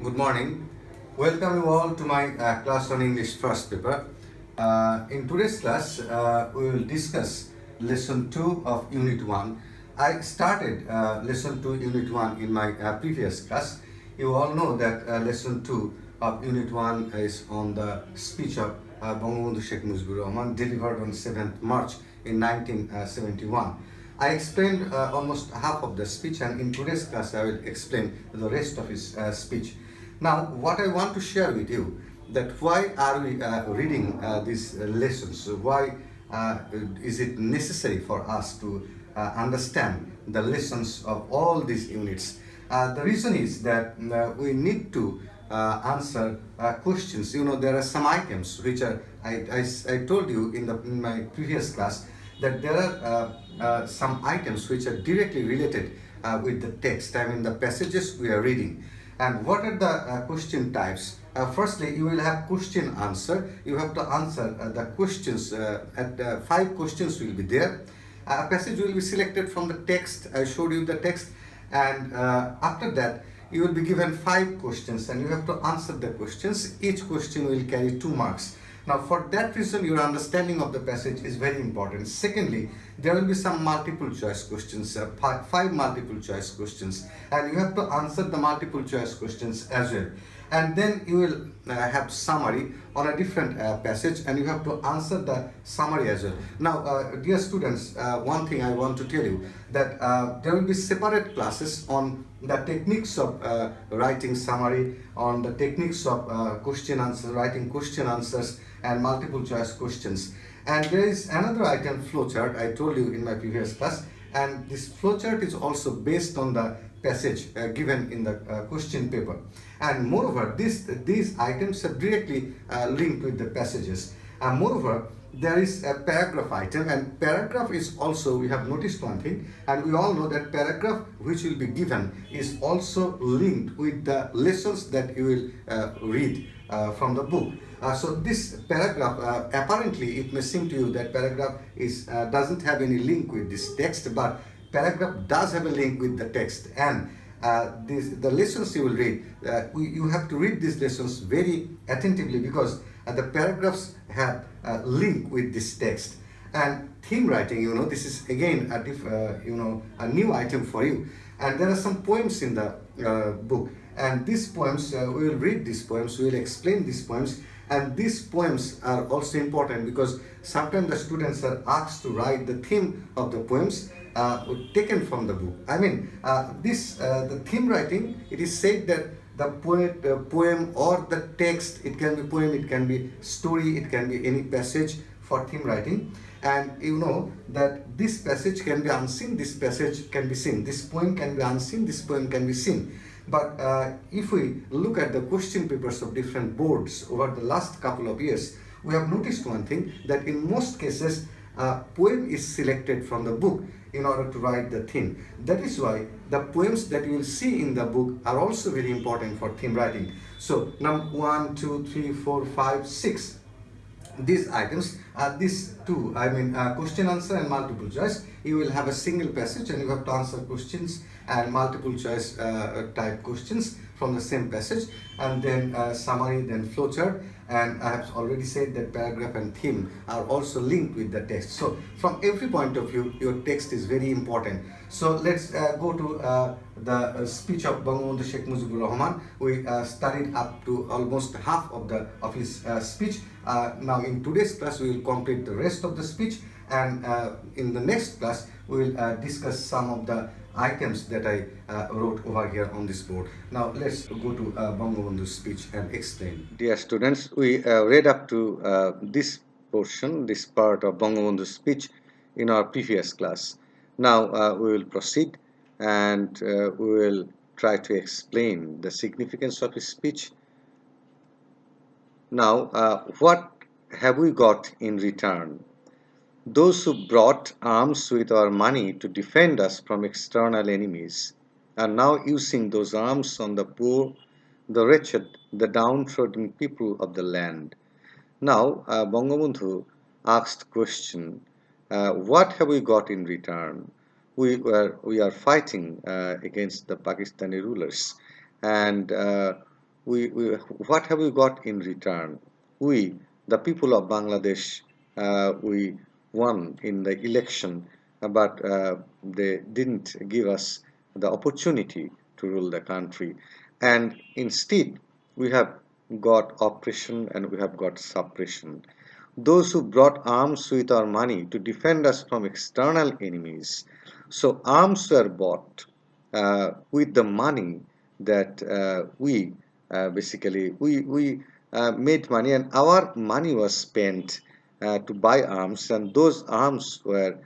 Good morning. Welcome you all to my class on English first paper. In today's class, we will discuss lesson 2 of unit 1. I started lesson 2 unit 1 in my previous class. You all know that lesson 2 of unit 1 is on the speech of Bangabandhu Sheikh Mujibur Rahman delivered on 7th March in 1971. I explained almost half of the speech, and in today's class I will explain the rest of his speech. Now, what I want to share with you that why are we reading these lessons? Why is it necessary for us to understand the lessons of all these units? The reason is that we need to answer questions. You know, there are some items which are I told you in my previous class that there are some items which are directly related with the text. I mean the passages we are reading. And what are the question types? Firstly, you will have question answer. You have to answer the questions. Five questions will be there. A passage will be selected from the text. I showed you the text, and after that you will be given five questions, and you have to answer the questions. Each question will carry 2 marks. Now, for that reason, your understanding of the passage is very important. Secondly, there will be some multiple choice questions, five multiple choice questions, and you have to answer the multiple choice questions as well. And then you will have summary on a different passage, and you have to answer the summary as well. Now, dear students, one thing I want to tell you that there will be separate classes on the techniques of writing summary, on the techniques of question answer, writing question answers and multiple choice questions. And there is another item, flowchart. I told you in my previous class, and this flowchart is also based on the passage given in the question paper. And moreover, these items are directly linked with the passages. And moreover, there is a paragraph item, and paragraph is also, we have noticed one thing, and we all know that paragraph which will be given is also linked with the lessons that you will read from the book. So this paragraph, apparently it may seem to you that paragraph is doesn't have any link with this text, but paragraph does have a link with the text. And the lessons you will read, you have to read these lessons very attentively, because the paragraphs have a link with this text. And theme writing, you know, this is again a new item for you. And there are some poems in the book, and these poems, we will read these poems, we will explain these poems. And these poems are also important because sometimes the students are asked to write the theme of the poems taken from the book. I mean, the theme writing, it is said that the poem or the text, it can be poem, it can be story, it can be any passage for theme writing. And you know that this passage can be unseen, this passage can be seen, this poem can be unseen, this poem can be seen. But if we look at the question papers of different boards over the last couple of years, we have noticed one thing, that in most cases, a poem is selected from the book in order to write the theme. That is why the poems that you will see in the book are also very important for theme writing. So, number 1, 2, 3, 4, 5, 6. These items are these two, I mean question answer and multiple choice. You will have a single passage and you have to answer questions and multiple choice type questions from the same passage, and then summary, then flowchart. And I have already said that paragraph and theme are also linked with the text. So from every point of view, your text is very important. So let's go to the speech of Bangabandhu Sheikh Mujibur Rahman. We studied up to almost half of his speech. Now in today's class, we will complete the rest of the speech, and in the next class, we will discuss some of the items that I wrote over here on this board. Now let's go to Bangabandhu's speech and explain. Dear students, we read up to this portion, this part of Bangabandhu's speech in our previous class. Now we will proceed, and we will try to explain the significance of his speech. Now, what have we got in return? Those who brought arms with our money to defend us from external enemies are now using those arms on the poor, the wretched, the downtrodden people of the land. Now, Bangabandhu asked question, what have we got in return? We are fighting against the Pakistani rulers, and what have we got in return? We, the people of Bangladesh, we won in the election, but they didn't give us the opportunity to rule the country. And instead, we have got oppression and we have got suppression. Those who brought arms with our money to defend us from external enemies. So arms were bought with the money that we made money, and our money was spent to buy arms, and those arms were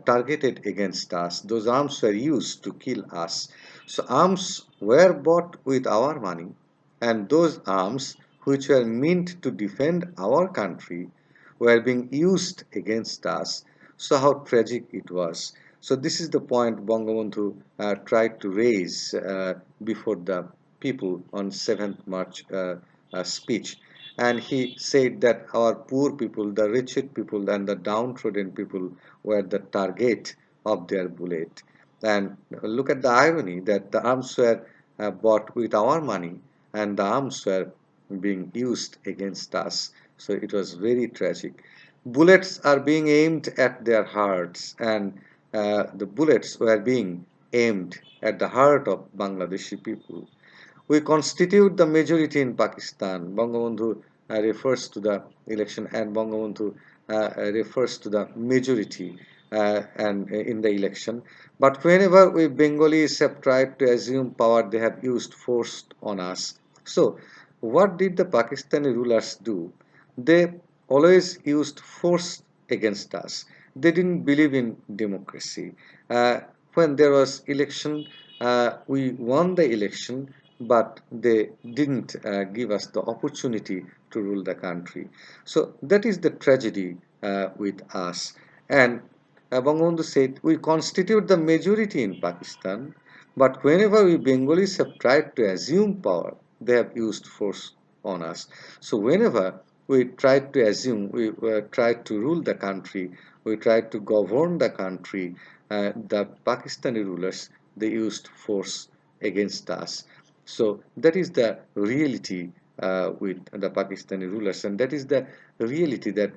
targeted against us. Those arms were used to kill us. So arms were bought with our money, and those arms which were meant to defend our country were being used against us. So how tragic it was. So this is the point Bangabandhu tried to raise before the people on 7th March speech. And he said that our poor people, the wretched people and the downtrodden people were the target of their bullet. And look at the irony that the arms were bought with our money and the arms were being used against us. So it was very tragic. Bullets are being aimed at their hearts, and the bullets were being aimed at the heart of Bangladeshi people. We constitute the majority in Pakistan. Bangabandhu refers to the election, and Bangabandhu refers to the majority and in the election. But whenever we Bengalis have tried to assume power, they have used force on us. So, what did the Pakistani rulers do? They always used force against us. They didn't believe in democracy. When there was election, we won the election, but they didn't give us the opportunity to rule the country. So that is the tragedy with us. And Bangabandhu said, we constitute the majority in Pakistan, but whenever we Bengalis have tried to assume power, they have used force on us. So whenever we tried to assume, we tried to rule the country, we tried to govern the country, the Pakistani rulers, they used force against us. So that is the reality with the Pakistani rulers, and that is the reality that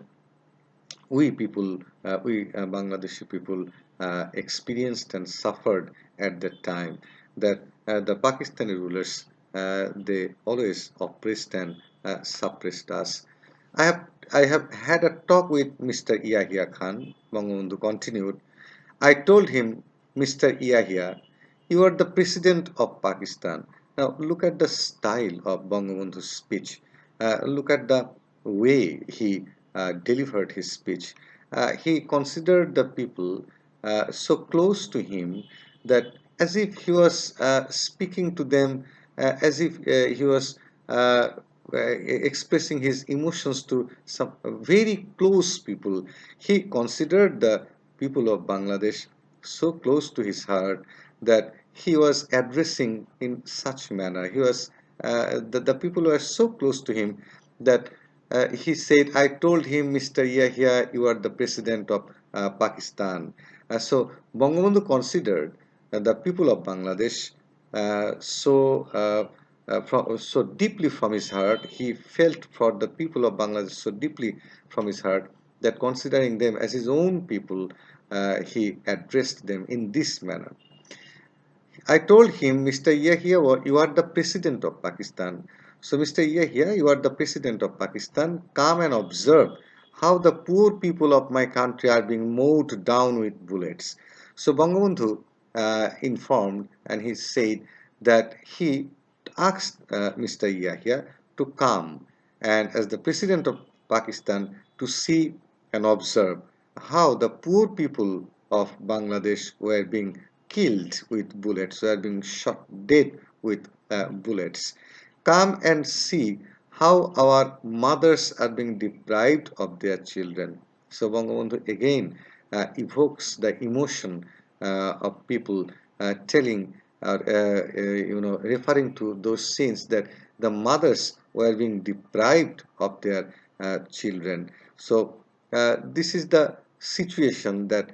we Bangladeshi people experienced and suffered at that time. That the Pakistani rulers they always oppressed and suppressed us. I have had a talk with Mr. Yahya Khan. Bangabandhu continued. I told him, Mr. Yahya, you are the president of Pakistan. Now look at the style of Bangabandhu's speech. Look at the way he delivered his speech. He considered the people so close to him that as if he was speaking to them, as if he was expressing his emotions to some very close people. He considered the people of Bangladesh so close to his heart that he was addressing in such manner. The people were so close to him that he said, I told him, Mr. Yahya, you are the president of Pakistan. So Bangabandhu considered the people of Bangladesh so deeply from his heart. He felt for the people of Bangladesh so deeply from his heart that considering them as his own people, he addressed them in this manner. I told him, Mr. Yahya, you are the president of Pakistan. So, Mr. Yahya, you are the president of Pakistan. Come and observe how the poor people of my country are being mowed down with bullets. So, Bangabandhu informed and he said that he asked Mr. Yahya to come and, as the president of Pakistan, to see and observe how the poor people of Bangladesh were being killed with bullets, were being shot dead with bullets. Come and see how our mothers are being deprived of their children. So Bangabandhu again evokes the emotion of people telling or referring to those scenes that the mothers were being deprived of their children. So this is the situation that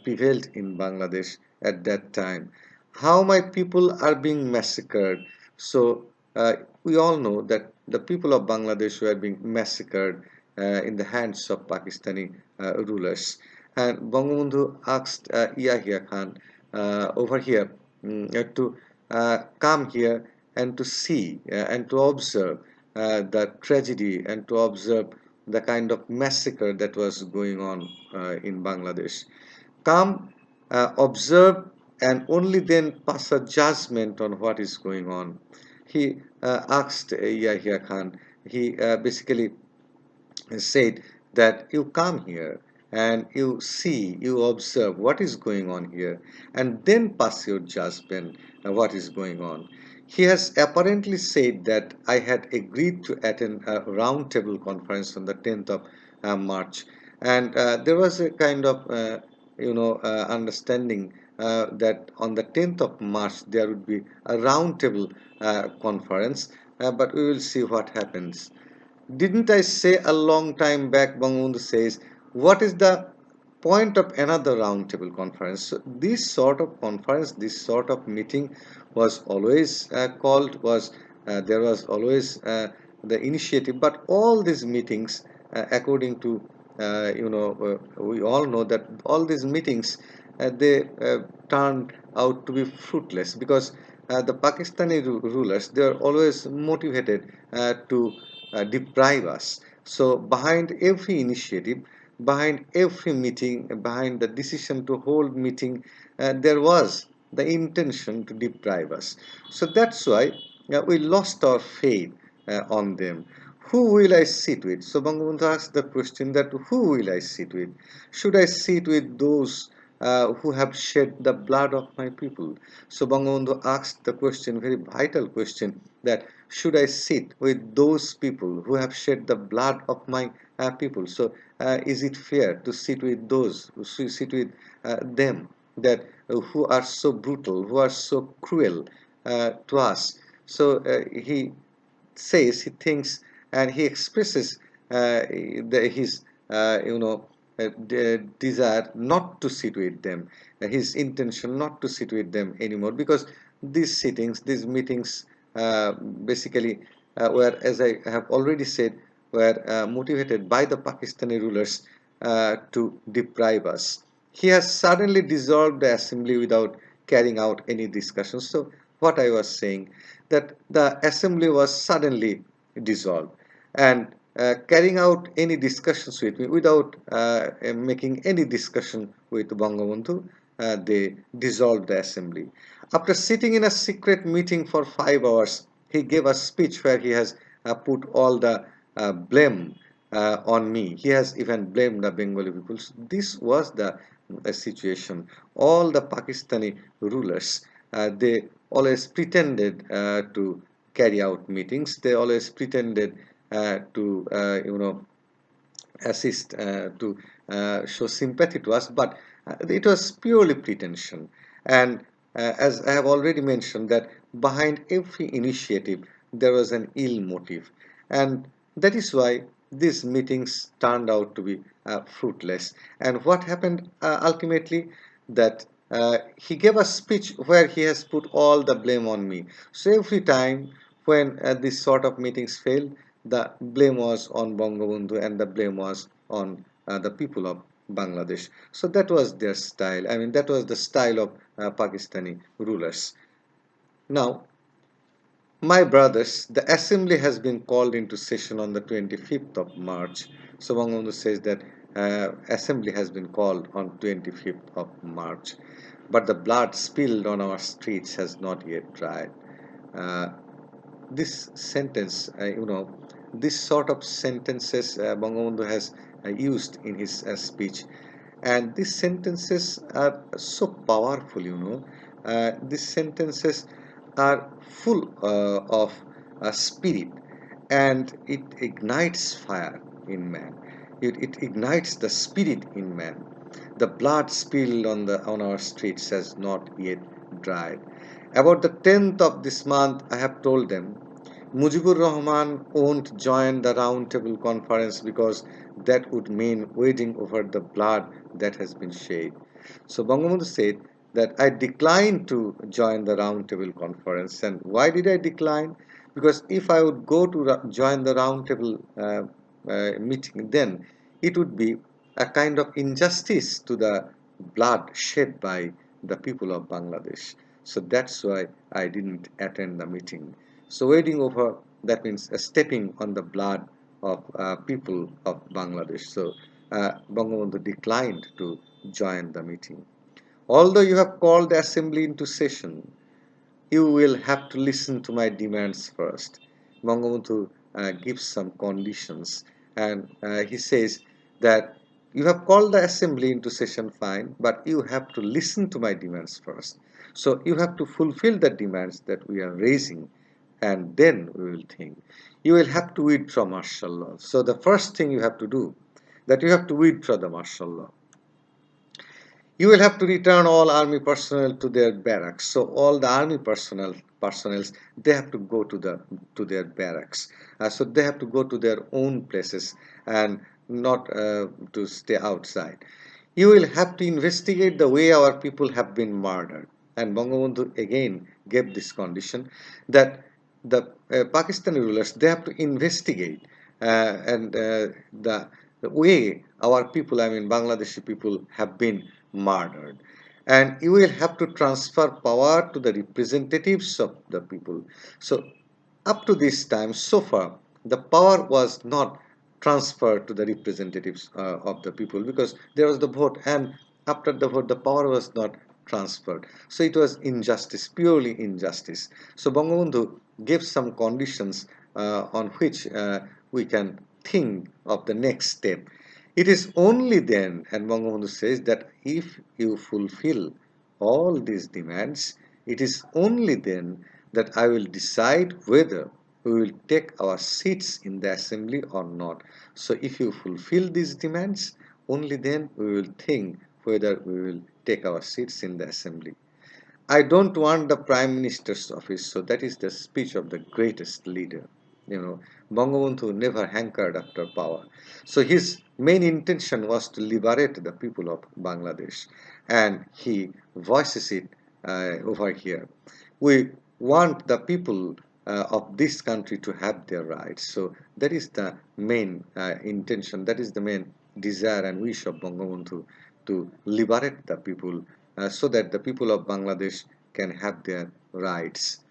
prevailed in Bangladesh at that time. How my people are being massacred. So we all know that the people of Bangladesh were being massacred in the hands of Pakistani rulers. And Bangabandhu asked Yahya Khan over here to come here and to see and to observe the tragedy and to observe the kind of massacre that was going on in Bangladesh. Come, observe, and only then pass a judgment on what is going on. He asked Yahya Khan, he basically said that you come here and you see, you observe what is going on here, and then pass your judgment what is going on. He has apparently said that I had agreed to attend a roundtable conference on the 10th of March, and there was a kind of understanding that on the 10th of March there would be a roundtable conference, but we will see what happens. Didn't I say a long time back, Bangabandhu says, what is the point of another roundtable conference? So this sort of conference, this sort of meeting was always called, was there was always the initiative, but all these meetings, according to, we all know that all these meetings, they turned out to be fruitless because the Pakistani rulers, they are always motivated to deprive us. So behind every initiative, behind every meeting, behind the decision to hold meeting, there was the intention to deprive us. So that's why we lost our faith on them. Who will I sit with? So Bangabandhu asked the question that who will I sit with? Should I sit with those who have shed the blood of my people? So Bangabandhu asked the question, very vital question, that should I sit with those people who have shed the blood of my people? So is it fair to sit with those, to sit with them that who are so brutal, who are so cruel to us? So he says, he thinks, and he expresses his desire not to sit with them, his intention not to sit with them anymore, because these sittings, these meetings, basically were, as I have already said, were motivated by the Pakistani rulers to deprive us. He has suddenly dissolved the assembly without carrying out any discussions. So what I was saying, that the assembly was suddenly dissolved, and carrying out any discussions with me without making any discussion with Bangabandhu, they dissolved the assembly. After sitting in a secret meeting for 5 hours, he gave a speech where he has put all the blame on me. He has even blamed the Bengali people. So this was the situation. All the Pakistani rulers, they always pretended to carry out meetings. They always pretended to, assist, to show sympathy to us, but it was purely pretension. And as I have already mentioned, that behind every initiative there was an ill motive, and that is why these meetings turned out to be fruitless. And what happened ultimately, that he gave a speech where he has put all the blame on me. So every time when this sort of meetings failed, the blame was on Bangabandhu and the blame was on the people of Bangladesh. So that was their style. I mean, that was the style of Pakistani rulers. Now, my brothers, the assembly has been called into session on the 25th of March. So Bangabandhu says that assembly has been called on 25th of March, but the blood spilled on our streets has not yet dried. Uh, this sentence, this sort of sentences Bangabandhu has used in his speech, and these sentences are so powerful. These sentences are full of spirit, and it ignites fire in man. It ignites the spirit in man. The blood spilled on our streets has not yet dried. About the 10th of this month, I have told them Mujibur Rahman won't join the roundtable conference because that would mean wading over the blood that has been shed. So Bangabandhu said that I declined to join the roundtable conference. And why did I decline? because if I would go to join the roundtable meeting, then it would be a kind of injustice to the blood shed by the people of Bangladesh. So that's why I didn't attend the meeting. So wading over, that means stepping on the blood of people of Bangladesh. So Bangabandhu declined to join the meeting. Although you have called the assembly into session, you will have to listen to my demands first. Bangabandhu gives some conditions, and he says that you have called the assembly into session, fine, but you have to listen to my demands first. So you have to fulfill the demands that we are raising, and then we will think. You will have to withdraw martial law. So the first thing you have to do, that you have to withdraw the martial law. You will have to return all army personnel to their barracks. So all the army personnels, they have to go to their barracks. So they have to go to their own places and not to stay outside. You will have to investigate the way our people have been murdered. And Bangabandhu again gave this condition that the Pakistani rulers, they have to investigate and the way our people, I mean Bangladeshi people, have been murdered. And you will have to transfer power to the representatives of the people. So up to this time, so far, the power was not transferred to the representatives of the people, because there was the vote, and after the vote, the power was not transferred. So it was injustice, purely injustice. So Bangabandhu gave some conditions on which we can think of the next step. It is only then, and Bangabandhu says, that if you fulfill all these demands, it is only then that I will decide whether we will take our seats in the assembly or not. So if you fulfill these demands, only then we will think whether we will take our seats in the assembly. I don't want the Prime Minister's office, so that is the speech of the greatest leader. You know, Bangabandhu never hankered after power. So his main intention was to liberate the people of Bangladesh, and he voices it over here. We want the people of this country to have their rights. So that is the main intention, that is the main desire and wish of Bangabandhu, to liberate the people so that the people of Bangladesh can have their rights.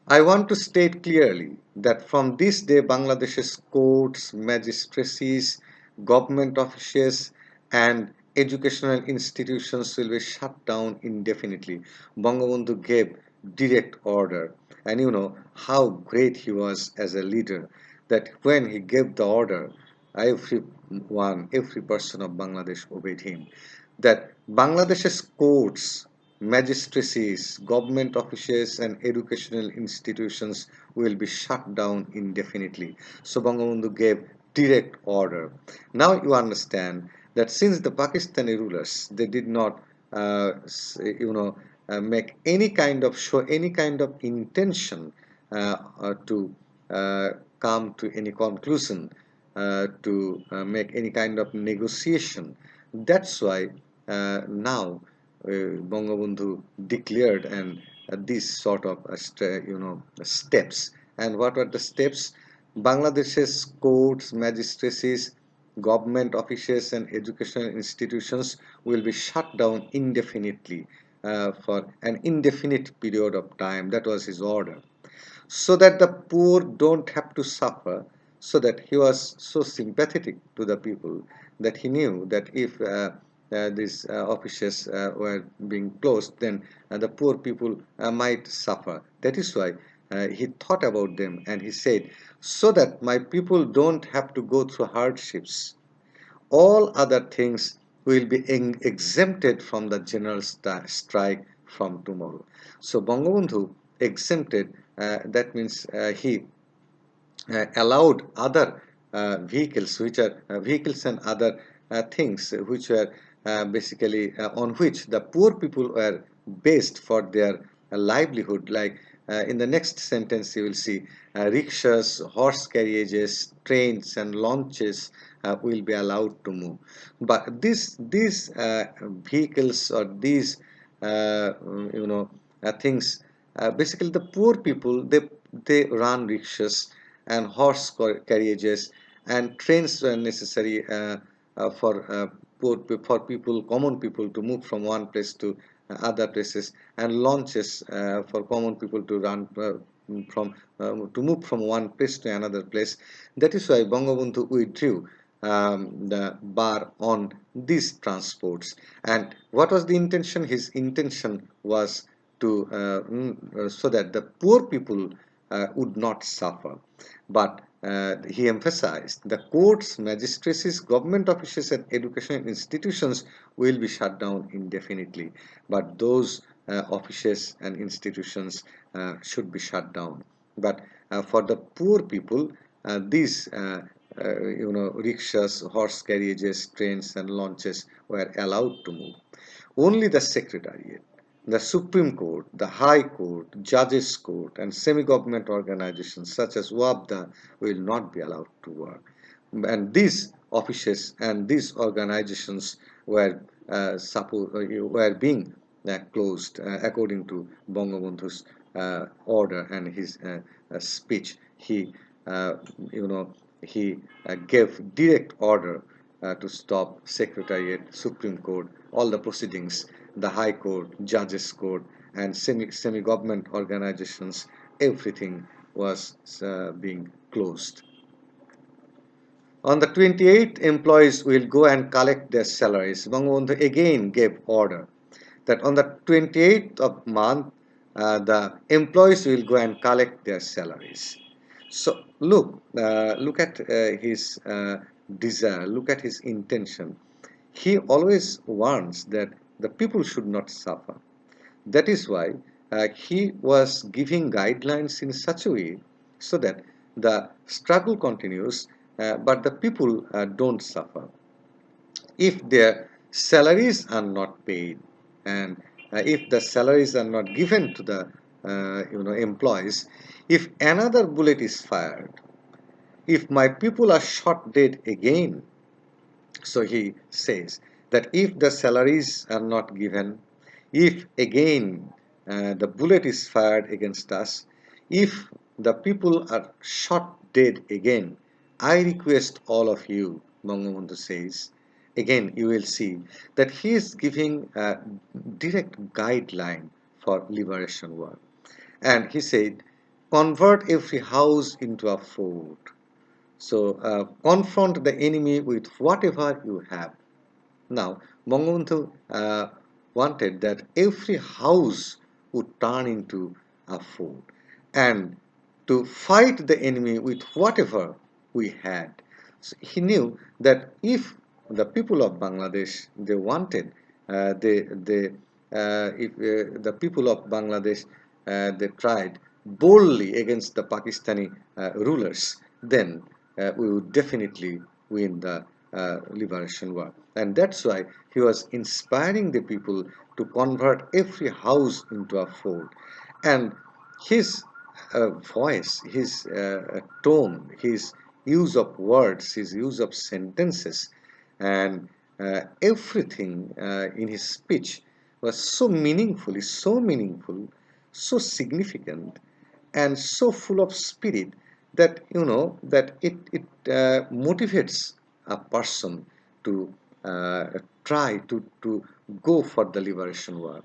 I want to state clearly that from this day, Bangladesh's courts, magistracies, government offices, and educational institutions will be shut down indefinitely. Bangabandhu gave direct order, and you know how great he was as a leader, that when he gave the order, every person of Bangladesh obeyed him. That Bangladesh's courts, magistracies, government offices, and educational institutions will be shut down indefinitely. So Bangabandhu gave direct order. Now you understand that since the Pakistani rulers, they did not, make any kind of show any kind of intention to come to any conclusion, to make any kind of negotiation. That's why now Bangabandhu declared and these sort of steps. And what are the steps? Bangladesh's courts, magistracies, government offices, and educational institutions will be shut down indefinitely for an indefinite period of time. That was his order, so that the poor don't have to suffer. So that he was so sympathetic to the people that he knew that if these offices were being closed, then the poor people might suffer. That is why he thought about them, and he said, so that my people don't have to go through hardships, all other things will be exempted from the general strike from tomorrow. So Bangabandhu exempted, that means he allowed other vehicles, which are vehicles and other things which were basically on which the poor people were based for their livelihood. Like in the next sentence, you will see rickshaws, horse carriages, trains, and launches will be allowed to move. But these vehicles or these things basically the poor people, they run rickshaws and horse carriages and trains when necessary for people, common people, to move from one place to other places, and launches for common people to run from to move from one place to another place. That is why Bangabandhu withdrew the bar on these transports. And what was the intention? His intention was to so that the poor people would not suffer. But he emphasized the courts, magistracies, government offices, and education institutions will be shut down indefinitely. But those offices and institutions should be shut down. But for the poor people, these rickshaws, horse carriages, trains, and launches were allowed to move. Only the Secretariat, the Supreme Court, the High Court, Judges Court, and semi-government organizations such as WAPDA will not be allowed to work. And these offices and these organizations were being closed according to Bangabandhu's order and his speech. Uh, you know, he gave direct order to stop Secretariat, Supreme Court, all the proceedings, the High Court, Judges Court, and semi-government organizations. Everything was being closed. On the 28th, employees will go and collect their salaries. Bangabandhu again gave order that on the 28th of month, the employees will go and collect their salaries. So look at his desire, look at his intention. He always wants that the people should not suffer. That is why he was giving guidelines in such a way so that the struggle continues, but the people don't suffer. If their salaries are not paid, and if the salaries are not given to the employees, if another bullet is fired, if my people are shot dead again, so he says that if the salaries are not given, if again the bullet is fired against us, if the people are shot dead again, I request all of you, Bangabandhu says, again you will see that he is giving a direct guideline for liberation work. And he said, convert every house into a fort. So confront the enemy with whatever you have. Now, Bangabandhu wanted that every house would turn into a fort and to fight the enemy with whatever we had. So he knew that if the people of Bangladesh they wanted, they if the people of Bangladesh they tried boldly against the Pakistani rulers, then we would definitely win the liberation war. And that's why he was inspiring the people to convert every house into a fort. And his voice, his tone, his use of words, his use of sentences, and everything in his speech was so meaningful, so significant, and so full of spirit that it motivates a person to try to go for the liberation war.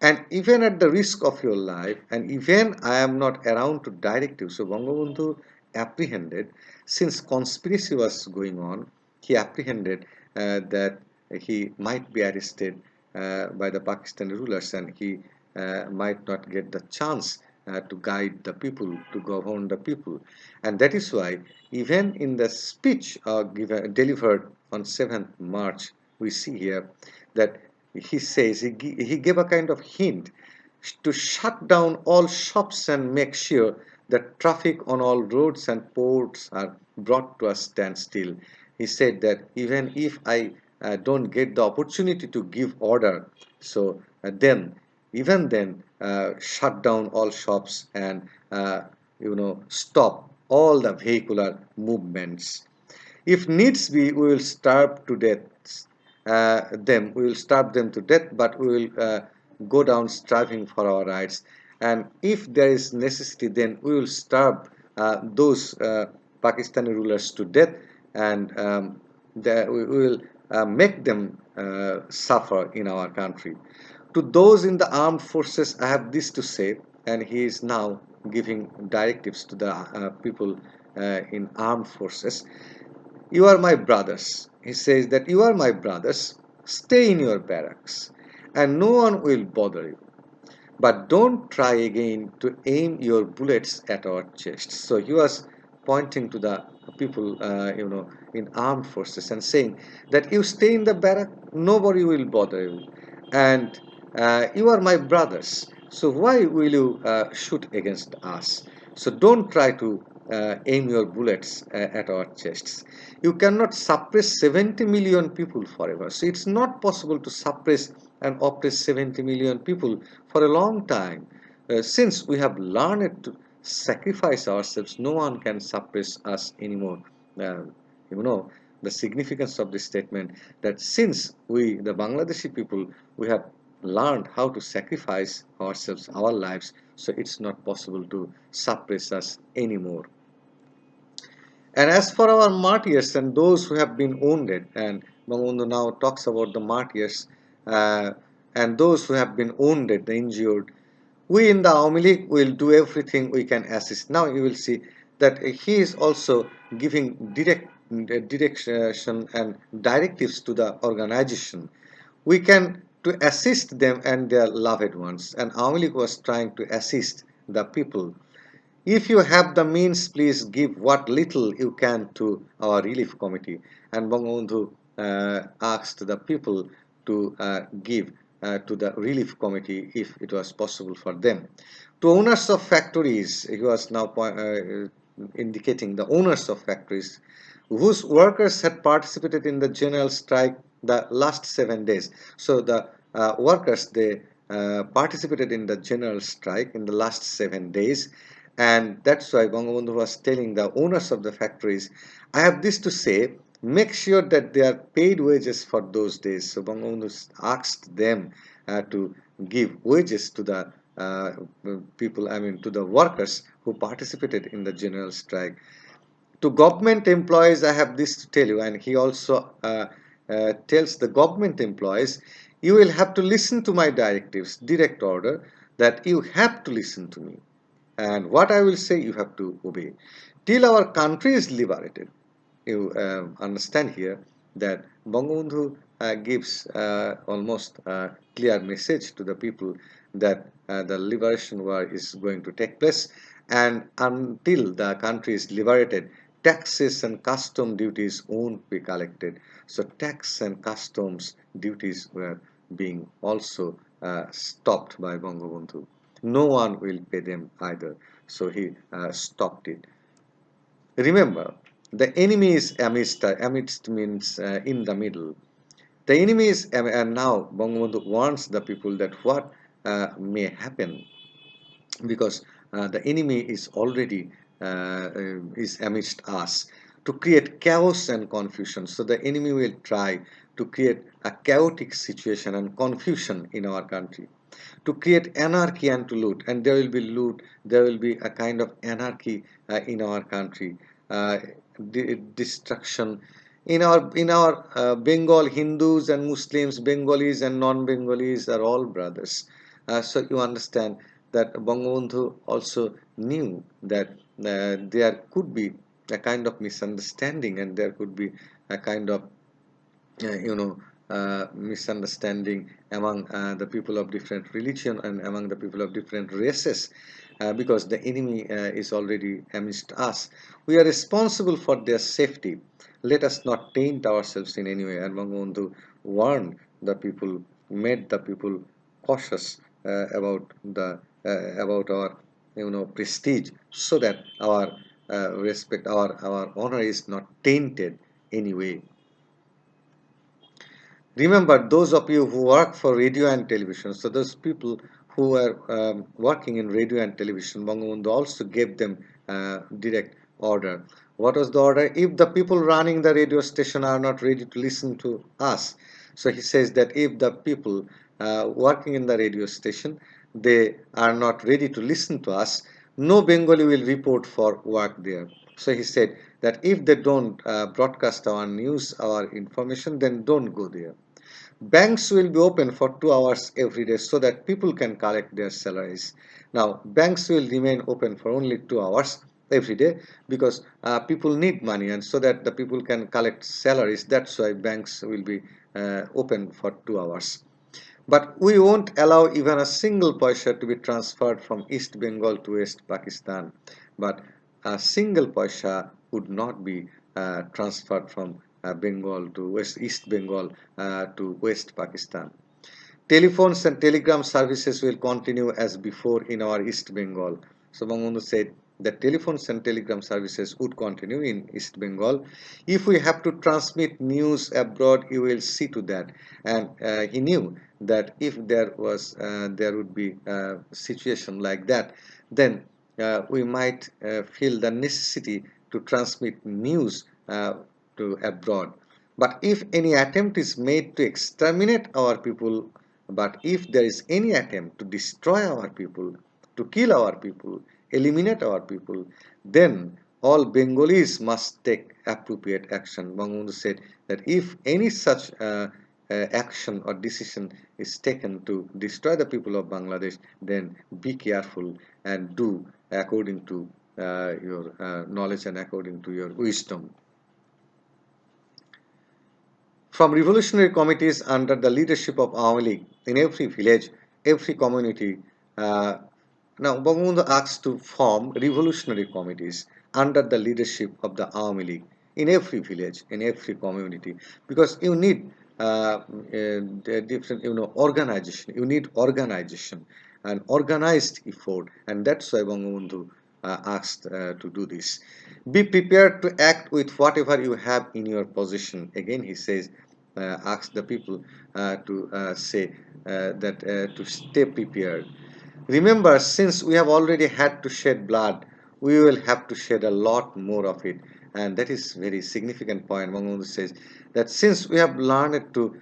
And even at the risk of your life, and even I am not around to direct you. So Bangabandhu apprehended, since conspiracy was going on, he apprehended that he might be arrested by the Pakistani rulers, and he might not get the chance to guide the people, to govern the people. And that is why, even in the speech delivered on 7th March, we see here that he says, he gave a kind of hint to shut down all shops and make sure that traffic on all roads and ports are brought to a standstill. He said that even if I don't get the opportunity to give order, so then, even then, shut down all shops and stop all the vehicular movements. If needs be, we will starve to death them. We will starve them to death, but we will go down striving for our rights. and if there is necessity, then we will starve those Pakistani rulers to death, and we will make them suffer in our country. To those in the armed forces, I have this to say, and he is now giving directives to the people in armed forces. You are my brothers. He says that you are my brothers. Stay in your barracks, and no one will bother you. But don't try again to aim your bullets at our chests. So he was pointing to the people, in armed forces and saying that you stay in the barrack, nobody will bother you, and you are my brothers. So why will you shoot against us? So don't try to aim your bullets at our chests. You cannot suppress 70 million people forever. So it's not possible to suppress and oppress 70 million people for a long time. Since we have learned to sacrifice ourselves, no one can suppress us anymore. Uh, you know the significance of this statement, that since we, the Bangladeshi people, we have learned how to sacrifice ourselves, our lives, so it's not possible to suppress us anymore. And as for our martyrs and those who have been wounded, and Bangabandhu now talks about the martyrs uh, and those who have been wounded, the injured, we in the Awami League will do everything we can assist. Now you will see that he is also giving direction and directives to the organization. We can to assist them and their loved ones, and Awami League was trying to assist the people. If you have the means, please give what little you can to our relief committee. And Bangabandhu asked the people to give to the relief committee if it was possible for them. To owners of factories, he was now indicating the owners of factories whose workers had participated in the general strike the last 7 days. So the workers, they participated in the general strike in the last 7 days, and that's why Bangabandhu was telling the owners of the factories, I have this to say, make sure that they are paid wages for those days. So Bangabandhu asked them to give wages to the people, I mean to the workers who participated in the general strike. To government employees, I have this to tell you, and he also tells the government employees, you will have to listen to my directives, direct order, that you have to listen to me, and what I will say you have to obey till our country is liberated. You understand here that Bangabandhu gives almost a clear message to the people that the liberation war is going to take place, and until the country is liberated, taxes and custom duties won't be collected. So tax and customs duties were being also stopped by Bangabandhu. No one will pay them either. So he stopped it. Remember, the enemy is amidst means in the middle. The enemy is, and now Bangabandhu warns the people that what may happen, because the enemy is already is amidst us to create chaos and confusion. So the enemy will try to create a chaotic situation and confusion in our country, to create anarchy and to loot, and there will be loot, there will be a kind of anarchy in our country, uh, destruction in our Bengal. Hindus and Muslims, Bengalis and non-Bengalis are all brothers. So you understand that Bangabandhu also knew that there could be a kind of misunderstanding, and there could be a kind of uh, you know misunderstanding among the people of different religion and among the people of different races, because the enemy is already amidst us. We are responsible for their safety. Let us not taint ourselves in any way. And Bangabandhu warned the people, made the people cautious about the about our prestige, so that our respect, our honor is not tainted anyway. Remember, those of you who work for radio and television, so those people who are working in radio and television, Bangabandhu also gave them direct order. What was the order? If the people running the radio station are not ready to listen to us, so he says that if the people working in the radio station, they are not ready to listen to us. No Bengali will report for work there. So he said that if they don't broadcast our news, our information, then don't go there. Banks will be open for 2 hours every day so that people can collect their salaries. Now, banks will remain open for only 2 hours every day because people need money, and so that the people can collect salaries. That's why banks will be open for 2 hours. But we won't allow even a single paisa to be transferred from East Bengal to West Pakistan. But a single paisa would not be transferred from Bengal to East Bengal to West Pakistan. Telephones and telegram services will continue as before in our East Bengal. So Bangabandhu said that telephones and telegram services would continue in East Bengal. If we have to transmit news abroad, you will see to that. And he knew that if there would be a situation like that, then we might feel the necessity to transmit news to abroad. But if any attempt is made to exterminate our people, but if there is any attempt to destroy our people, to kill our people, eliminate our people, then all Bengalis must take appropriate action. Bangabandhu said that if any such action or decision is taken to destroy the people of Bangladesh, then be careful and do according to your knowledge and according to your wisdom. From revolutionary committees under the leadership of Awami League in every village, every community, uh, now Bangabandhu asked to form revolutionary committees under the leadership of the Awami League in every village, in every community, because you need different, organization. You need organization and organized effort, and that's why Bangabandhu asked to do this. Be prepared to act with whatever you have in your possession. Again, he says, ask the people to say that to stay prepared. Remember, since we have already had to shed blood, we will have to shed a lot more of it. And that is very significant point. Bangabandhu says that since we have learned to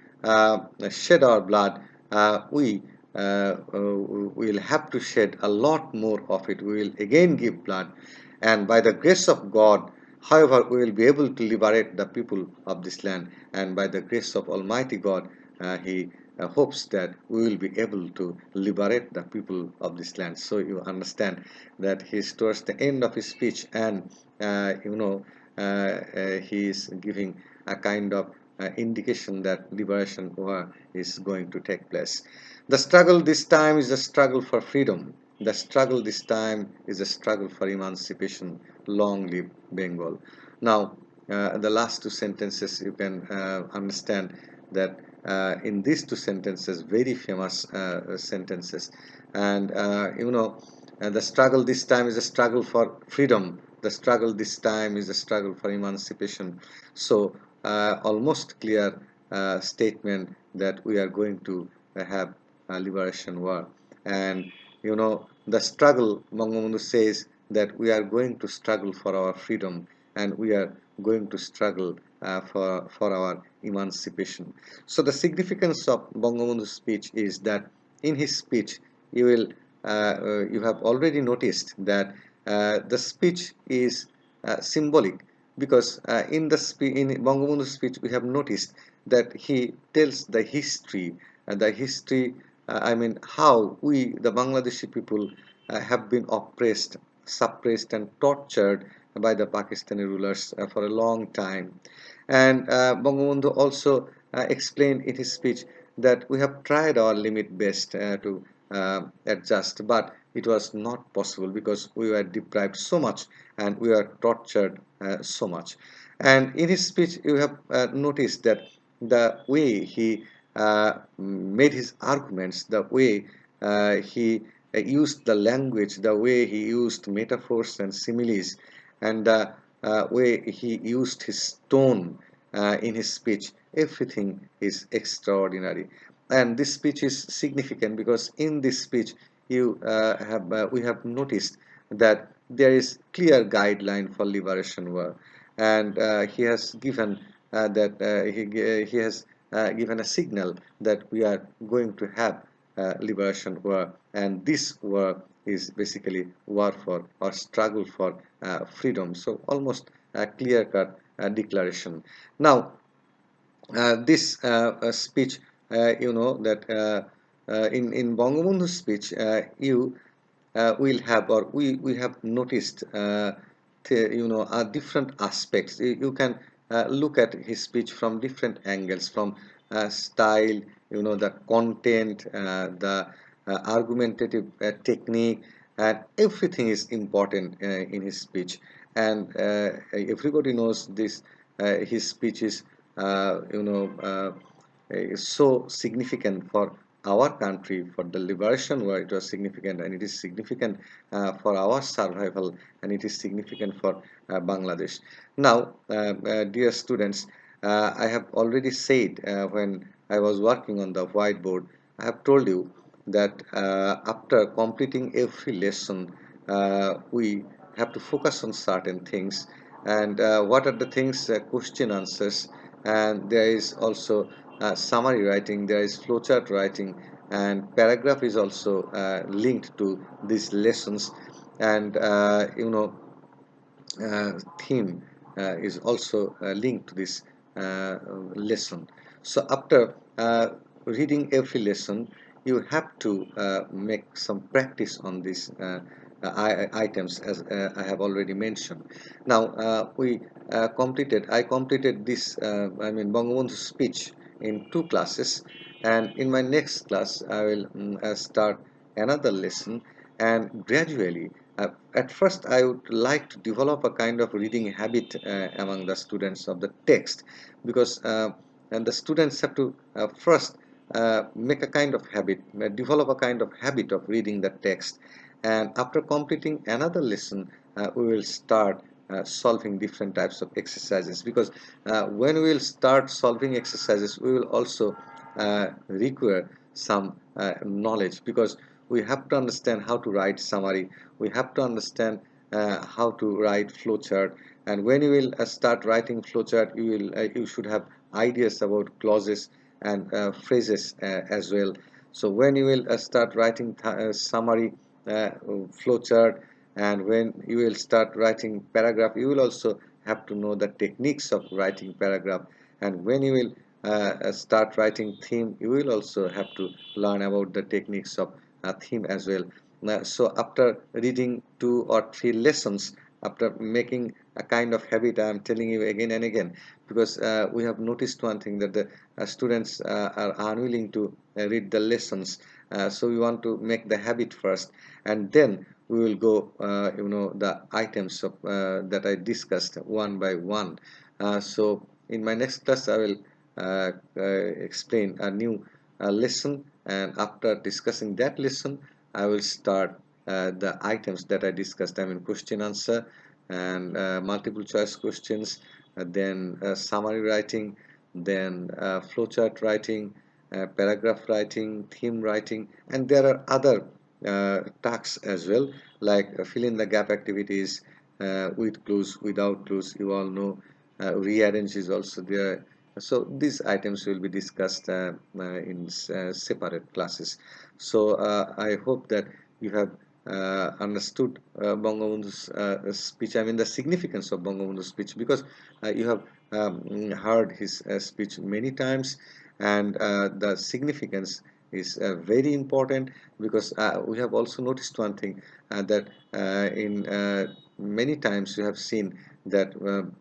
shed our blood, we will have to shed a lot more of it. We will again give blood. And by the grace of God, however, we will be able to liberate the people of this land. And by the grace of Almighty God, He hopes that we will be able to liberate the people of this land. So you understand that he's towards the end of his speech, and he is giving a kind of indication that liberation war is going to take place. The struggle this time is a struggle for freedom. The struggle this time is a struggle for emancipation. Long live Bengal. Now, the last two sentences you can understand that in these two sentences, very famous sentences, and the struggle this time is a struggle for freedom. The struggle this time is a struggle for emancipation. So, almost clear statement that we are going to have a liberation war. And the struggle, Bangabandhu says that we are going to struggle for our freedom, and we are going to struggle for our emancipation. So the significance of Bangabandhu's speech is that in his speech you have already noticed that the speech is symbolic, because in Bangabandhu's speech we have noticed that he tells the history, I mean how we the Bangladeshi people have been oppressed, suppressed and tortured by the Pakistani rulers for a long time. And Bangabandhu also explained in his speech that we have tried our limit best to adjust, but it was not possible because we were deprived so much and we were tortured so much. And in his speech, you have noticed that the way he made his arguments, the way he used the language, the way he used metaphors and similes, and the way he used his tone in his speech, everything is extraordinary. And this speech is significant because in this speech we have noticed that there is clear guideline for liberation war, and he has given he has given a signal that we are going to have liberation war, and this war is basically war for or struggle for freedom. So almost a clear-cut declaration. Now, this speech, you know that in Bangabandhu's speech, you will have, or we have noticed, different aspects. You can look at his speech from different angles, from style, the content, the argumentative technique, and everything is important in his speech. And everybody knows this. His speech is, is so significant for our country, for the liberation war. It was significant, and it is significant for our survival, and it is significant for Bangladesh. Now, dear students, I have already said when I was working on the whiteboard, I have told you that after completing every lesson, we have to focus on certain things. And what are the things? Question answers, and there is also summary writing, there is flowchart writing, and paragraph is also linked to these lessons. And theme is also linked to this lesson. So after reading every lesson, you have to make some practice on these items, as I have already mentioned. Now I completed this Bangabandhu's speech in 2 classes, and in my next class I will start another lesson. And gradually, at first I would like to develop a kind of reading habit among the students of the text, because and the students have to first make a kind of habit, develop a kind of habit of reading the text. And after completing another lesson, we will start solving different types of exercises, because when we will start solving exercises, we will also require some knowledge, because we have to understand how to write summary, we have to understand how to write flowchart. And when you will start writing flowchart, you should have ideas about clauses and phrases as well. So when you will start writing summary, flowchart, and when you will start writing paragraph, you will also have to know the techniques of writing paragraph. And when you will start writing theme, you will also have to learn about the techniques of theme as well. So after reading 2 or 3 lessons, after making a kind of habit, I am telling you again and again, because we have noticed one thing, that the students are unwilling to read the lessons. So we want to make the habit first, and then we will go the items of that I discussed one by one. So in my next class I will explain a new lesson, and after discussing that lesson I will start the items that I discussed. Question answer, and multiple choice questions, then summary writing, then flowchart writing, paragraph writing, theme writing, and there are other tasks as well, like fill in the gap activities, with clues, without clues, you all know. Rearrange is also there. So these items will be discussed in separate classes. So I hope that you have understood Bangabandhu's speech, the significance of Bangabandhu's speech, because you have heard his speech many times, and the significance is very important, because we have also noticed one thing, that in many times you have seen that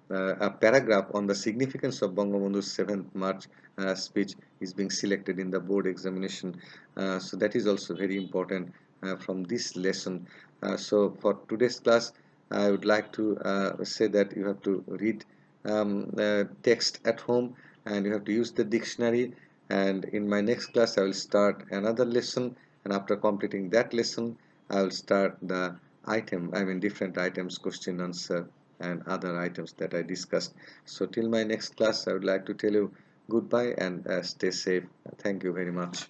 a paragraph on the significance of Bangabandhu's 7th March speech is being selected in the board examination. So that is also very important from this lesson. So for today's class, I would like to say that you have to read text at home, and you have to use the dictionary. And in my next class I will start another lesson, and after completing that lesson I will start the different items, question answer, and other items that I discussed. So till my next class, I would like to tell you goodbye, and stay safe. Thank you very much.